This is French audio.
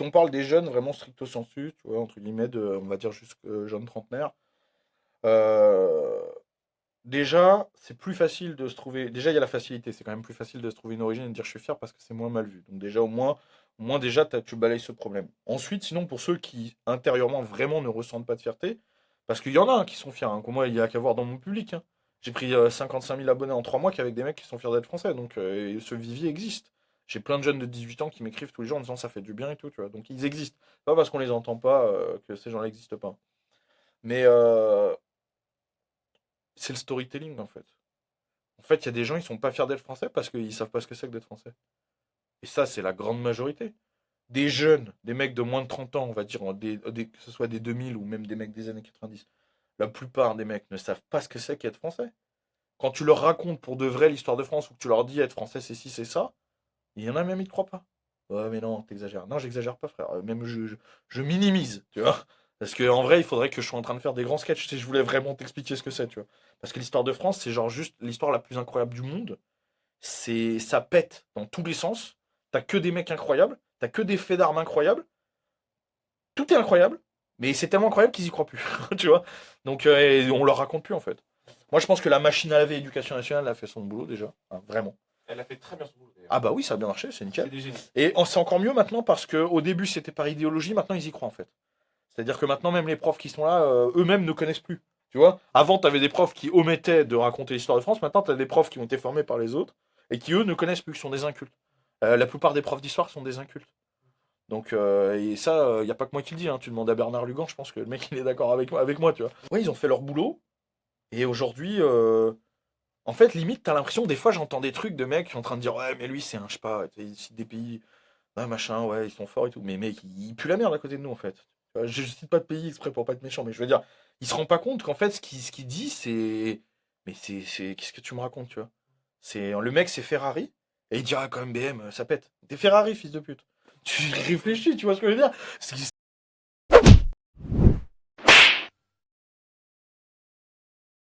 si on parle des jeunes vraiment stricto sensu, tu vois, entre guillemets, on va dire jusque jeunes trentenaires, euh, déjà, c'est plus facile de se trouver. Déjà, il y a la facilité, c'est quand même plus facile de se trouver une origine et de dire je suis fier parce que c'est moins mal vu. Donc, déjà, au moins déjà, tu balayes ce problème. Ensuite, sinon, pour ceux qui intérieurement vraiment ne ressentent pas de fierté, parce qu'il y en a qui sont fiers, hein, comme moi, il y a qu'à voir dans mon public, hein. J'ai pris 55 000 abonnés en 3 mois qu'avec des mecs qui sont fiers d'être français. Donc, et ce vivier existe. J'ai plein de jeunes de 18 ans qui m'écrivent tous les jours en disant ça fait du bien et tout, tu vois. Donc, ils existent. Pas parce qu'on les entend pas que ces gens-là n'existent pas. Mais c'est le storytelling, en fait. En fait, il y a des gens, ils sont pas fiers d'être français parce qu'ils savent pas ce que c'est que d'être français. Et ça, c'est la grande majorité. Des jeunes, des mecs de moins de 30 ans, on va dire, que ce soit des 2000 ou même des mecs des années 90, la plupart des mecs ne savent pas ce que c'est qu'être français. Quand tu leur racontes pour de vrai l'histoire de France ou que tu leur dis être français, c'est ci, c'est ça, il y en a même, ils ne croient pas. Ouais, mais non, t'exagères. Non, j'exagère pas, frère. Même je minimise, tu vois. Parce qu'en vrai, il faudrait que je sois en train de faire des grands sketchs si je voulais vraiment t'expliquer ce que c'est, tu vois. Parce que l'histoire de France, c'est genre juste l'histoire la plus incroyable du monde. Ça pète dans tous les sens. T'as que des mecs incroyables, t'as que des faits d'armes incroyables. Tout est incroyable, mais c'est tellement incroyable qu'ils y croient plus, tu vois. Donc et on leur raconte plus en fait. Moi, je pense que la machine à laver éducation nationale a fait son boulot déjà, hein, vraiment. Elle a fait très bien son boulot d'ailleurs. Ah bah oui, ça a bien marché, c'est C'est nickel. des génies. Et c'est encore mieux maintenant parce que au début c'était par idéologie, maintenant ils y croient en fait. C'est-à-dire que maintenant même les profs qui sont là, eux-mêmes ne connaissent plus. Tu vois. Avant, tu avais des profs qui omettaient de raconter l'histoire de France. Maintenant, tu as des profs qui ont été formés par les autres et qui, eux, ne connaissent plus, qui sont des incultes. La plupart des profs d'histoire sont des incultes. Donc, et ça, il n'y a pas que moi qui le dis, hein. Tu demandes à Bernard Lugan, je pense que le mec, il est d'accord avec moi, tu vois. Ouais, ils ont fait leur boulot. Et aujourd'hui, en fait, limite, t'as l'impression, des fois, j'entends des trucs de mecs qui sont en train de dire, ouais, mais lui, c'est un, je sais pas, il cite des pays, ouais, machin, ouais, ils sont forts et tout. Mais mec, il pue la merde à côté de nous, en fait. Je cite pas de pays exprès pour pas être méchant, mais je veux dire, il se rend pas compte qu'en fait, ce qu'il dit, c'est. Mais qu'est-ce que tu me racontes, tu vois? Le mec, c'est Ferrari, et il dit, ah, quand même, BM, ça pète. T'es Ferrari, fils de pute. Tu réfléchis, tu vois ce que je veux dire?